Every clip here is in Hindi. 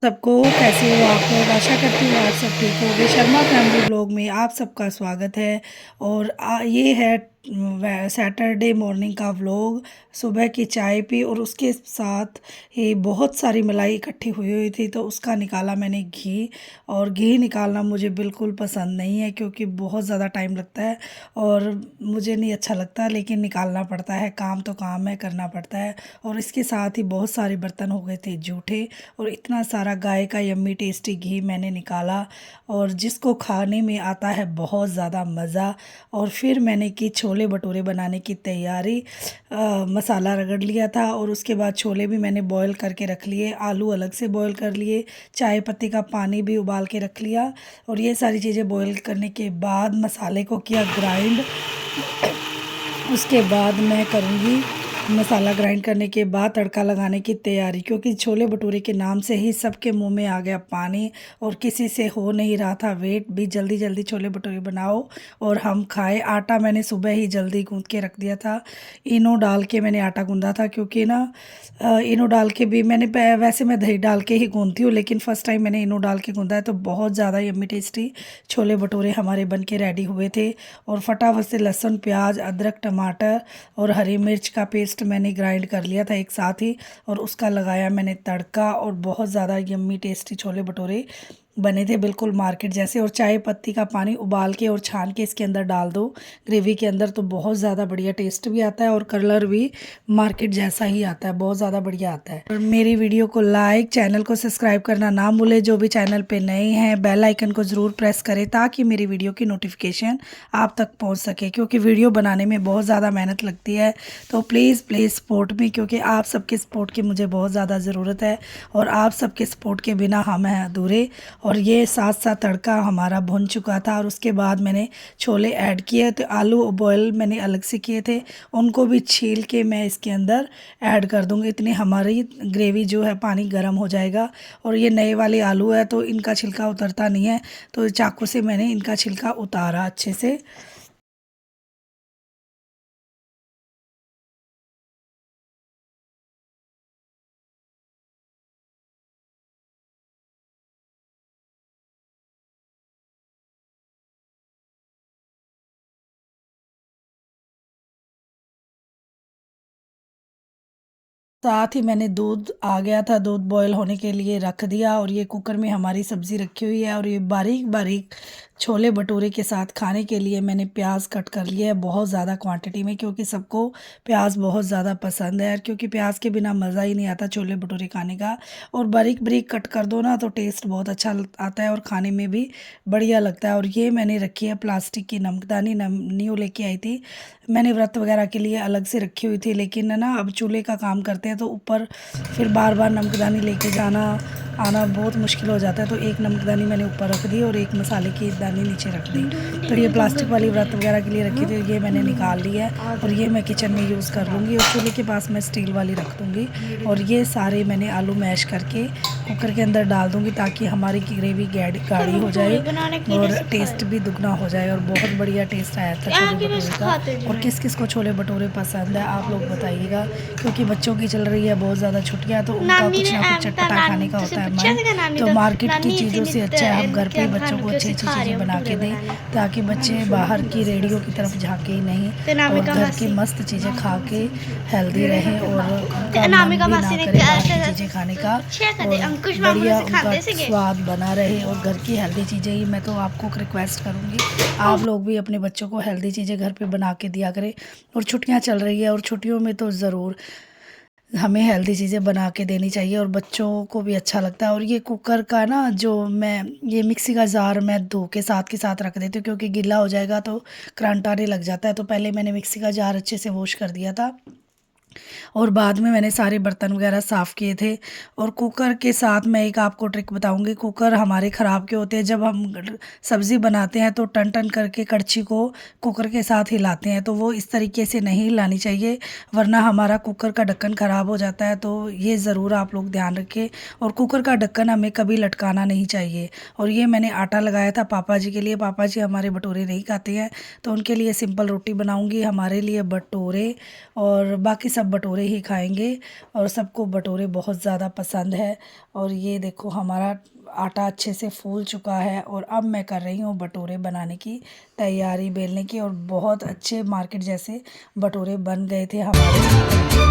सबको कैसे हो आप लोग? आशा करती हूँ आप सब ठीक होंगे। शर्मा फैमिली व्लॉग में आप सबका स्वागत है। और ये है सैटरडे मॉर्निंग का व्लॉग। सुबह की चाय पी और उसके साथ ही बहुत सारी मलाई इकट्ठी हुई हुई थी, तो उसका निकाला मैंने घी। और घी निकालना मुझे बिल्कुल पसंद नहीं है क्योंकि बहुत ज़्यादा टाइम लगता है और मुझे नहीं अच्छा लगता, लेकिन निकालना पड़ता है। काम तो काम है, करना पड़ता है। और इसके साथ ही बहुत सारे बर्तन हो गए थे जूठे, और इतना सारा गाय का यम्मी टेस्टी घी मैंने निकाला, और जिसको खाने में आता है बहुत ज़्यादा मज़ा। और फिर मैंने की छोले भटूरे बनाने की तैयारी। मसाला रगड़ लिया था और उसके बाद छोले भी मैंने बॉईल करके रख लिए, आलू अलग से बॉईल कर लिए, चाय पत्ती का पानी भी उबाल के रख लिया। और ये सारी चीज़ें बॉईल करने के बाद मसाले को किया ग्राइंड। उसके बाद मैं करूँगी मसाला ग्राइंड करने के बाद तड़का लगाने की तैयारी, क्योंकि छोले भटूरे के नाम से ही सबके मुंह में आ गया पानी और किसी से हो नहीं रहा था वेट भी। जल्दी जल्दी छोले भटूरे बनाओ और हम खाए। आटा मैंने सुबह ही जल्दी गूंथ के रख दिया था। इनो डाल के मैंने आटा गूंदा था, क्योंकि ना इनो डाल के भी मैंने वैसे मैं दही डाल के ही गूंथती हूँ, लेकिन फ़र्स्ट टाइम मैंने इनो डाल के गूंदा है तो बहुत ज़्यादा यम्मी टेस्टी छोले भटूरे हमारे बन के रेडी हुए थे। और फटाफट से लहसुन, प्याज, अदरक, टमाटर और हरी मिर्च का पेस्ट मैंने ग्राइंड कर लिया था एक साथ ही, और उसका लगाया मैंने तड़का। और बहुत ज़्यादा यम्मी टेस्टी छोले भटूरे बने थे, बिल्कुल मार्केट जैसे। और चाय पत्ती का पानी उबाल के और छान के इसके अंदर डाल दो ग्रेवी के अंदर, तो बहुत ज़्यादा बढ़िया टेस्ट भी आता है और कलर भी मार्केट जैसा ही आता है, बहुत ज़्यादा बढ़िया आता है। और मेरी वीडियो को लाइक, चैनल को सब्सक्राइब करना ना भूले। जो भी चैनल पे नए हैं बेल आइकन को ज़रूर प्रेस करें ताकि मेरी वीडियो की नोटिफिकेशन आप तक पहुंच सके, क्योंकि वीडियो बनाने में बहुत ज़्यादा मेहनत लगती है। तो प्लीज़ प्लीज़ सपोर्ट मी, क्योंकि आप सबके सपोर्ट की मुझे बहुत ज़्यादा ज़रूरत है और आप सबके सपोर्ट के बिना हम हैं अधूरे। और ये साथ साथ तड़का हमारा भुन चुका था और उसके बाद मैंने छोले ऐड किए। तो आलू बॉयल मैंने अलग से किए थे, उनको भी छील के मैं इसके अंदर ऐड कर दूँगी। इतनी हमारी ग्रेवी जो है पानी गर्म हो जाएगा। और ये नए वाले आलू है तो इनका छिलका उतरता नहीं है, तो चाकू से मैंने इनका छिलका उतारा अच्छे से। साथ ही मैंने दूध आ गया था, दूध बॉयल होने के लिए रख दिया। और ये कुकर में हमारी सब्ज़ी रखी हुई है, और ये बारीक बारीक छोले भटूरे के साथ खाने के लिए मैंने प्याज कट कर लिया है बहुत ज़्यादा क्वांटिटी में, क्योंकि सबको प्याज बहुत ज़्यादा पसंद है। क्योंकि प्याज के बिना मज़ा ही नहीं आता छोले भटूरे खाने का। और बारीक बारीक कट कर दो ना तो टेस्ट बहुत अच्छा आता है और खाने में भी बढ़िया लगता है। और ये मैंने रखी है प्लास्टिक की नमकदानी, न्यू लेके आई थी मैंने, व्रत वगैरह के लिए अलग से रखी हुई थी। लेकिन है ना, अब चूल्हे का काम करते हैं तो ऊपर फिर बार बार नमकदानी लेके जाना आना बहुत मुश्किल हो जाता है, तो एक नमकदानी मैंने ऊपर रख दी और एक मसाले की दानी नीचे रख दी। तो ये प्लास्टिक वाली व्रत वगैरह के लिए रखी थी, ये मैंने निकाल ली है और ये मैं किचन में यूज़ कर लूँगी। और चूल्हे के पास मैं स्टील वाली रख दूँगी। और ये सारे मैंने आलू मैश करके कुकर के अंदर डाल दूँगी ताकि हमारी ग्रेवी गाढ़ी हो जाए और टेस्ट भी दुगना हो जाए। और बहुत बढ़िया टेस्ट आया था छोले भटूरे का। और किस किस को छोले भटूरे पसंद है आप लोग बताइएगा, क्योंकि बच्चों की चल रही है बहुत ज़्यादा छुट्टियाँ, तो उनका कुछ ना कुछ चटपटा खाने का होता है मन। तो मार्केट की चीज़ों से अच्छा है हम घर पे बच्चों को अच्छी अच्छी चीज़ें बना के दें, ताकि बच्चे बाहर की रेडियो की तरफ झांके ही नहीं और घर की मस्त चीज़ें खा के हेल्दी रहें और उनका मन भी ना करे बाहर की चीज़ें खाने का, और बढ़िया उनका स्वाद बना रहे। और घर की हेल्दी चीज़ें ही मैं तो आपको रिक्वेस्ट करूँगी, आप लोग भी अपने बच्चों को हेल्दी चीज़ें घर पे बना के दिया करें। और छुट्टियाँ चल रही है और छुट्टियों में तो ज़रूर हमें हेल्दी चीज़ें बना के देनी चाहिए और बच्चों को भी अच्छा लगता है। और ये कुकर का ना जो मैं ये मिक्सी का जार मैं धो के साथ रख देती हूँ, क्योंकि गीला हो जाएगा तो करंट आने लग जाता है। तो पहले मैंने मिक्सी का जार अच्छे से वॉश कर दिया था और बाद में मैंने सारे बर्तन वगैरह साफ़ किए थे। और कुकर के साथ मैं एक आपको ट्रिक बताऊंगी। कुकर हमारे ख़राब क्यों होते हैं, जब हम सब्ज़ी बनाते हैं तो टन टन करके कड़छी को कुकर के साथ हिलाते हैं, तो वो इस तरीके से नहीं हिलानी चाहिए, वरना हमारा कुकर का ढक्कन ख़राब हो जाता है। तो ये ज़रूर आप लोग ध्यान रखें। और कुकर का ढक्कन हमें कभी लटकाना नहीं चाहिए। और ये मैंने आटा लगाया था पापा जी के लिए, पापा जी हमारे भटूरे नहीं खाते हैं, तो उनके लिए सिंपल रोटी बनाऊँगी, हमारे लिए भटूरे और बाकी सब सब भटूरे ही खाएंगे और सबको भटूरे बहुत ज़्यादा पसंद है। और ये देखो हमारा आटा अच्छे से फूल चुका है और अब मैं कर रही हूँ भटूरे बनाने की तैयारी, बेलने की। और बहुत अच्छे मार्केट जैसे भटूरे बन गए थे हमारे।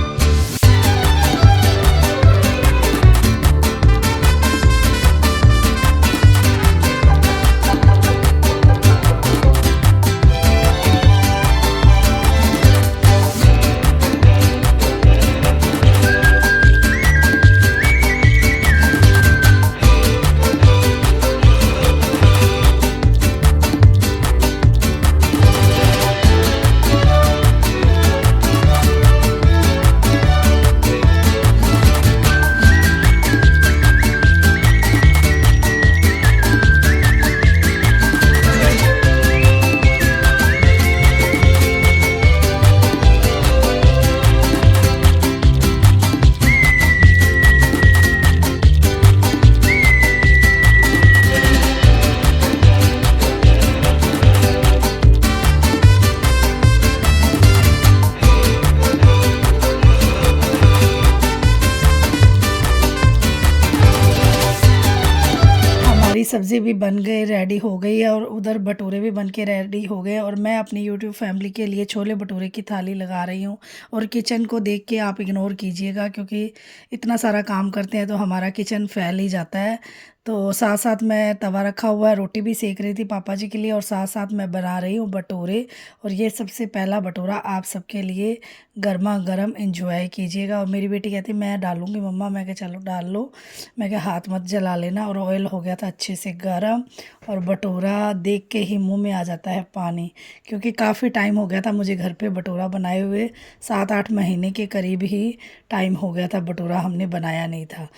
हमारी सब्ज़ी भी बन गई, रेडी हो गई है और उधर भटूरे भी बन के रेडी हो गए। और मैं अपनी यूट्यूब फैमिली के लिए छोले भटूरे की थाली लगा रही हूँ। और किचन को देख के आप इग्नोर कीजिएगा, क्योंकि इतना सारा काम करते हैं तो हमारा किचन फैल ही जाता है। तो साथ साथ मैं तवा रखा हुआ है, रोटी भी सेक रही थी पापा जी के लिए और साथ साथ मैं बना रही हूँ भटूरे। और ये सबसे पहला भटूरा आप सबके लिए गर्मा गर्म एंजॉय कीजिएगा। और मेरी बेटी कहती मैं डालूँगी मम्मा, मैं कहा चलो डाल लो। मैं कहा हाथ मत जला लेना। और ऑयल हो गया था अच्छे से गर्म और भटूरा देख के ही मुंह में आ जाता है पानी, क्योंकि काफ़ी टाइम हो गया था मुझे घर पे भटूरा बनाए हुए। 7-8 महीने के करीब ही टाइम हो गया था, भटूरा हमने बनाया नहीं था।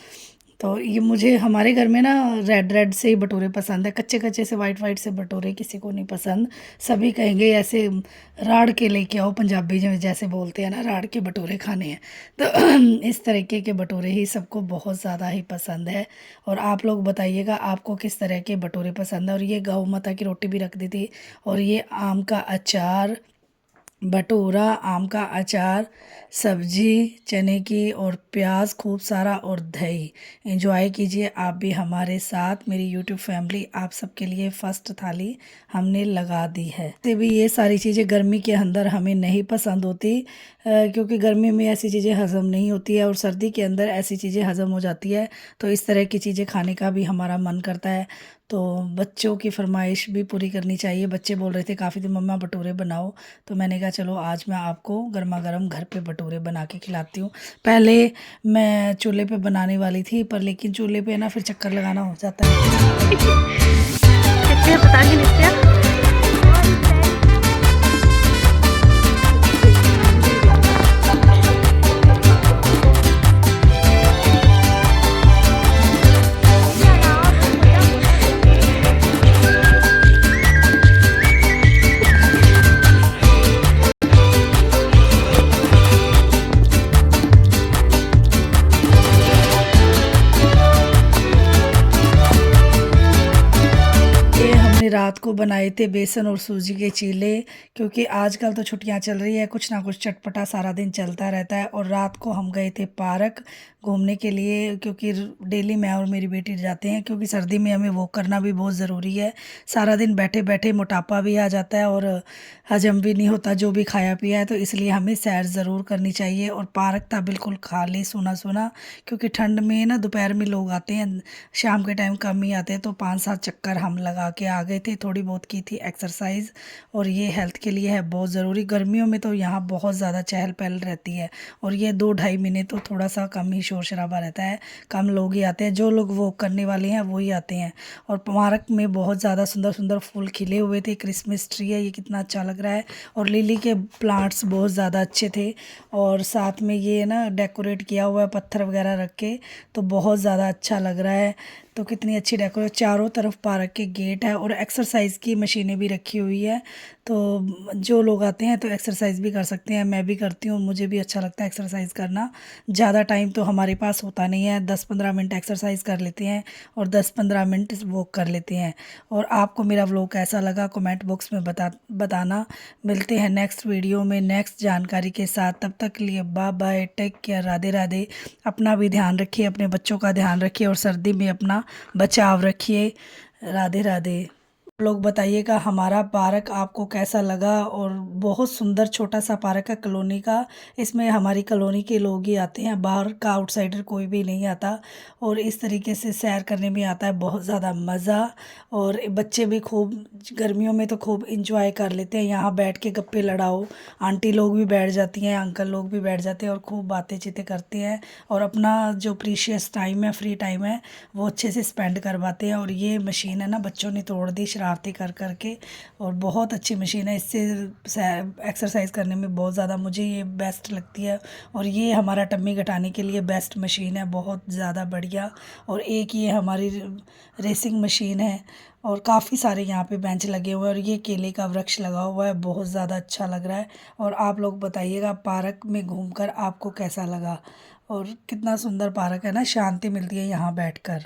तो ये मुझे हमारे घर में ना रेड रेड से ही भटूरे पसंद है, कच्चे कच्चे से वाइट वाइट से भटूरे किसी को नहीं पसंद। सभी कहेंगे ऐसे राड़ के लेके आओ, पंजाबी जो जैसे बोलते हैं ना, राड़ के भटूरे खाने हैं। तो इस तरीके के भटूरे ही सबको बहुत ज़्यादा ही पसंद है। और आप लोग बताइएगा आपको किस तरह के भटूरे पसंद है। और ये गौ माता की रोटी भी रख दी थी और ये आम का अचार, भटूरा, आम का अचार, सब्जी चने की और प्याज खूब सारा और दही। एंजॉय कीजिए आप भी हमारे साथ। मेरी यूट्यूब फैमिली आप सबके लिए फ़र्स्ट थाली हमने लगा दी है। ते भी ये सारी चीज़ें गर्मी के अंदर हमें नहीं पसंद होती, क्योंकि गर्मी में ऐसी चीज़ें हज़म नहीं होती है और सर्दी के अंदर ऐसी चीज़ें हज़म हो जाती है। तो इस तरह की चीज़ें खाने का भी हमारा मन करता है। तो बच्चों की फरमाइश भी पूरी करनी चाहिए। बच्चे बोल रहे थे काफ़ी दिन मम्मा भटूरे बनाओ, तो मैंने कहा चलो आज मैं आपको गर्मा गर्म घर पे भटूरे बना के खिलाती हूँ। पहले मैं चूल्हे पे बनाने वाली थी, पर लेकिन चूल्हे पे ना फिर चक्कर लगाना हो जाता है। नित्या बताएंगे नित्या। ये हमने रात को बनाए थे बेसन और सूजी के चीले, क्योंकि आजकल तो छुट्टियां चल रही है, कुछ ना कुछ चटपटा सारा दिन चलता रहता है। और रात को हम गए थे पार्क घूमने के लिए, क्योंकि डेली मैं और मेरी बेटी जाते हैं, क्योंकि सर्दी में हमें वॉक करना भी बहुत ज़रूरी है। सारा दिन बैठे बैठे मोटापा भी आ जाता है और हजम भी नहीं होता जो भी खाया पिया है, तो इसलिए हमें सैर ज़रूर करनी चाहिए। और पार्क था बिल्कुल खाली सूना सूना, क्योंकि ठंड में ना दोपहर में लोग आते हैं, शाम के टाइम कम ही आते हैं। तो 5-7 चक्कर हम लगा के आ गए थे, थोड़ी बहुत की थी एक्सरसाइज। और ये हेल्थ के लिए है बहुत ज़रूरी। गर्मियों में तो यहाँ बहुत ज़्यादा चहल पहल रहती है और ये 2-2.5 महीने तो थोड़ा सा कम ही शोर शराबा रहता है, कम लोग ही आते हैं। जो लोग वो करने वाले हैं वही आते हैं। और पार्क में बहुत ज़्यादा सुंदर सुंदर फूल खिले हुए थे, क्रिसमस ट्री है, ये कितना अच्छा लग रहा है। और लिली के प्लांट्स बहुत ज़्यादा अच्छे थे। और साथ में ये ना डेकोरेट किया हुआ है पत्थर वगैरह रख के, तो बहुत ज़्यादा अच्छा लग रहा है। तो कितनी अच्छी डेकोरेशन, चारों तरफ पार्क के गेट है और एक्सरसाइज की मशीनें भी रखी हुई है। तो जो लोग आते हैं तो एक्सरसाइज भी कर सकते हैं, मैं भी करती हूँ, मुझे भी अच्छा लगता है एक्सरसाइज करना। ज़्यादा टाइम तो हमारे पास होता नहीं है, 10-15 मिनट एक्सरसाइज कर लेते हैं और 10-15 मिनट वॉक कर लेते हैं। और आपको मेरा व्लॉग कैसा लगा कमेंट बॉक्स में बताना। मिलते हैं नेक्स्ट वीडियो में नेक्स्ट जानकारी के साथ, तब तक के लिए bye bye, take care, Radhe Radhe. अपना भी ध्यान रखिए, अपने बच्चों का ध्यान रखिए और सर्दी में अपना बचाव रखिए। राधे राधे। लोग बताइएगा हमारा पार्क आपको कैसा लगा। और बहुत सुंदर छोटा सा पार्क है कॉलोनी का। इसमें हमारी कॉलोनी के लोग ही आते हैं, बाहर का आउटसाइडर कोई भी नहीं आता। और इस तरीके से सैर करने में आता है बहुत ज़्यादा मज़ा। और बच्चे भी खूब गर्मियों में तो खूब इंजॉय कर लेते हैं, यहाँ बैठ के गप्पे लड़ाओ, आंटी लोग भी बैठ जाती हैं, अंकल लोग भी बैठ जाते हैं और खूब बातें चीतें करते हैं और अपना जो प्रीशियस टाइम है, फ्री टाइम है, वो अच्छे से स्पेंड करवाते हैं। और ये मशीन है ना, बच्चों ने तोड़ दी शरारती कर कर के, और बहुत अच्छी मशीन है, इससे एक्सरसाइज करने में बहुत ज़्यादा मुझे ये बेस्ट लगती है। और ये हमारा टम्मी घटाने के लिए बेस्ट मशीन है, बहुत ज़्यादा बढ़िया। और एक ये हमारी रेसिंग मशीन है और काफ़ी सारे यहाँ पे बेंच लगे हुए हैं और ये केले का वृक्ष लगा हुआ है, बहुत ज़्यादा अच्छा लग रहा है। और आप लोग बताइएगा पार्क में घूमकर आपको कैसा लगा। और कितना सुंदर पार्क है ना, शांति मिलती है यहाँ बैठकर।